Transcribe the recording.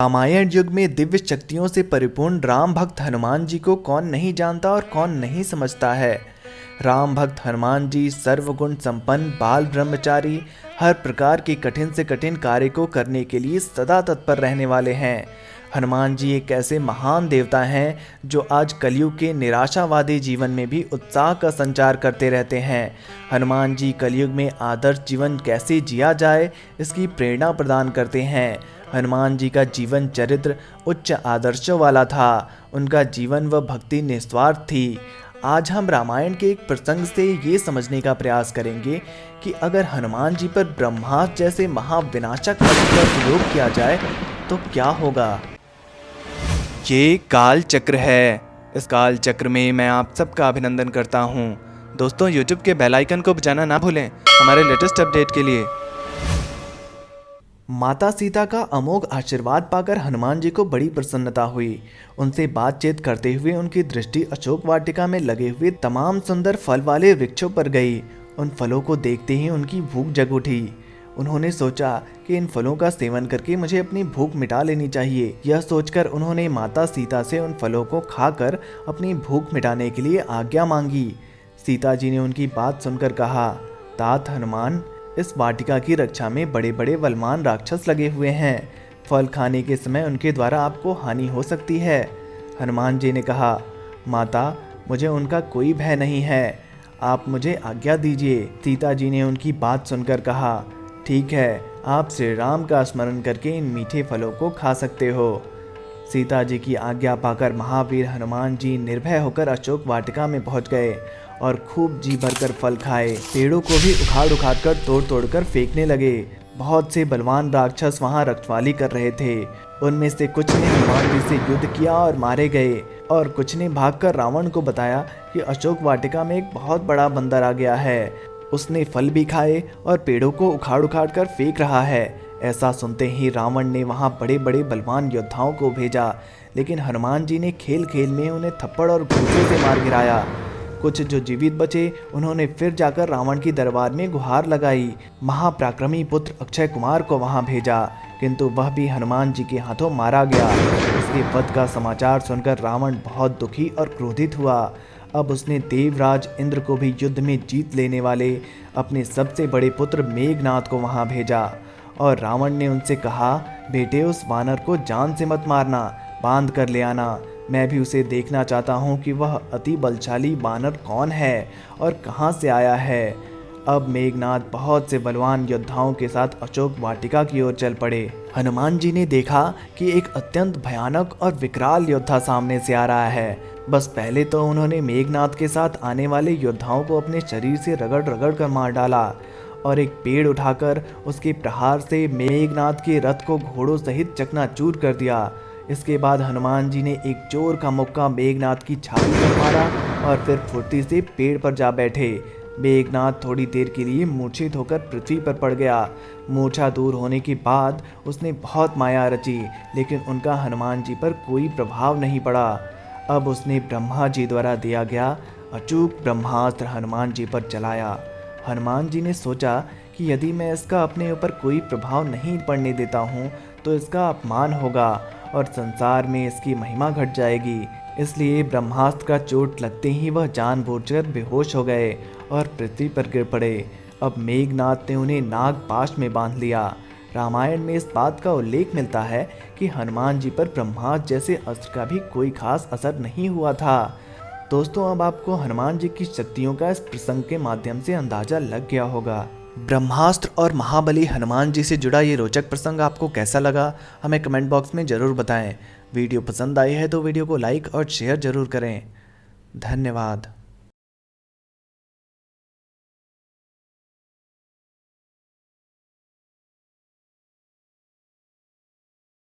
रामायण युग में दिव्य शक्तियों से परिपूर्ण राम भक्त हनुमान जी को कौन नहीं जानता और कौन नहीं समझता है। राम भक्त हनुमान जी सर्वगुण संपन्न बाल ब्रह्मचारी, हर प्रकार के कठिन से कठिन कार्य को करने के लिए सदा तत्पर रहने वाले हैं। हनुमान जी एक ऐसे महान देवता हैं जो आज कलयुग के निराशावादी जीवन में भी उत्साह का संचार करते रहते हैं। हनुमान जी कलयुग में आदर्श जीवन कैसे जिया जाए इसकी प्रेरणा प्रदान करते हैं। हनुमान जी का जीवन चरित्र उच्च आदर्शों वाला था। उनका जीवन व भक्ति निस्वार्थ थी। आज हम रामायण के एक प्रसंग से ये समझने का प्रयास करेंगे कि अगर हनुमान जी पर ब्रह्मास्त्र जैसे महाविनाशक अस्त्र का प्रयोग किया जाए तो क्या होगा। ये काल चक्र है। इस काल चक्र में मैं आप सबका अभिनंदन करता हूँ। दोस्तों, YouTube के बेल आइकन को बजाना ना भूलें हमारे लेटेस्ट अपडेट के लिए। माता सीता का अमोघ आशीर्वाद पाकर हनुमान जी को बड़ी प्रसन्नता हुई। उनसे बातचीत करते हुए उनकी दृष्टि अशोक वाटिका में लगे हुए तमाम सुंदर फल वाले वृक्षों पर गई। उन फलों को देखते ही उनकी भूख जग उठी। उन्होंने सोचा कि इन फलों का सेवन करके मुझे अपनी भूख मिटा लेनी चाहिए। यह सोचकर उन्होंने माता सीता से उन फलों को खाकर अपनी भूख मिटाने के लिए आज्ञा मांगी। सीता जी ने उनकी बात सुनकर कहा, तात हनुमान, इस वाटिका की रक्षा में बड़े बड़े बलवान राक्षस लगे हुए हैं। फल खाने के समय उनके द्वारा आपको हानि हो सकती है। हनुमान जी ने कहा, माता, मुझे उनका कोई भय नहीं है, आप मुझे आज्ञा दीजिए। सीता जी ने उनकी बात सुनकर कहा, ठीक है, आप श्री राम का स्मरण करके इन मीठे फलों को खा सकते हो। सीता जी की आज्ञा पाकर महावीर हनुमान जी निर्भय होकर अशोक वाटिका में पहुंच गए और खूब जी भरकर फल खाए। पेड़ों को भी उखाड़ कर तोड़ कर फेंकने लगे। बहुत से बलवान राक्षस वहां रखवाली कर रहे थे। उनमें से कुछ ने हनुमान जी से युद्ध किया और मारे गए और कुछ ने भागकर रावण को बताया कि अशोक वाटिका में एक बहुत बड़ा बंदर आ गया है। उसने फल भी खाए और पेड़ों को उखाड़ कर फेंक रहा है। ऐसा सुनते ही रावण ने वहां बड़े बड़े बलवान योद्धाओं को भेजा, लेकिन हनुमान जी ने खेल खेल में उन्हें थप्पड़ और घूंसे से मार गिराया। कुछ जो जीवित बचे उन्होंने फिर जाकर रावण की दरबार में गुहार लगाई। महापराक्रमी पुत्र अक्षय कुमार को वहां भेजा, किंतु वह भी हनुमान जी के हाथों मारा गया। उसके वध का समाचार सुनकर रावण बहुत दुखी और क्रोधित हुआ। अब उसने देवराज इंद्र को भी युद्ध में जीत लेने वाले अपने सबसे बड़े पुत्र मेघनाद को वहां भेजा और रावण ने उनसे कहा, बेटे, उस वानर को जान से मत मारना, बांध कर ले आना। मैं भी उसे देखना चाहता हूँ कि वह अति बलशाली वानर कौन है और कहाँ से आया है। अब मेघनाद बहुत से बलवान योद्धाओं के साथ अशोक वाटिका की ओर चल पड़े। हनुमान जी ने देखा कि एक अत्यंत भयानक और विकराल योद्धा सामने से आ रहा है। बस पहले तो उन्होंने मेघनाद के साथ आने वाले योद्धाओं को अपने शरीर से रगड़ कर मार डाला और एक पेड़ उठाकर उसके प्रहार से मेघनाद के रथ को घोड़ों सहित चकनाचूर कर दिया। इसके बाद हनुमान जी ने एक चोर का मुक्का मेघनाद की छाती पर मारा और फिर फुर्ती से पेड़ पर जा बैठे। मेघनाद थोड़ी देर के लिए मूर्छित होकर पृथ्वी पर पड़ गया। मूर्छा दूर होने के बाद उसने बहुत माया रची, लेकिन उनका हनुमान जी पर कोई प्रभाव नहीं पड़ा। अब उसने ब्रह्मा जी द्वारा दिया गया अचूक ब्रह्मास्त्र हनुमान जी पर चलाया। हनुमान जी ने सोचा कि यदि मैं इसका अपने ऊपर कोई प्रभाव नहीं पड़ने देता हूँ तो इसका अपमान होगा और संसार में इसकी महिमा घट जाएगी। इसलिए ब्रह्मास्त्र का चोट लगते ही वह जानबूझकर बेहोश हो गए और पृथ्वी पर गिर पड़े। अब मेघनाद ने उन्हें नागपाश में बांध लिया। रामायण में इस बात का उल्लेख मिलता है कि हनुमान जी पर ब्रह्मास्त्र जैसे अस्त्र का भी कोई खास असर नहीं हुआ था। दोस्तों, अब आपको हनुमान जी की शक्तियों का इस प्रसंग के माध्यम से अंदाजा लग गया होगा। ब्रह्मास्त्र और महाबली हनुमान जी से जुड़ा ये रोचक प्रसंग आपको कैसा लगा, हमें कमेंट बॉक्स में ज़रूर बताएं। वीडियो पसंद आई है तो वीडियो को लाइक और शेयर ज़रूर करें। धन्यवाद।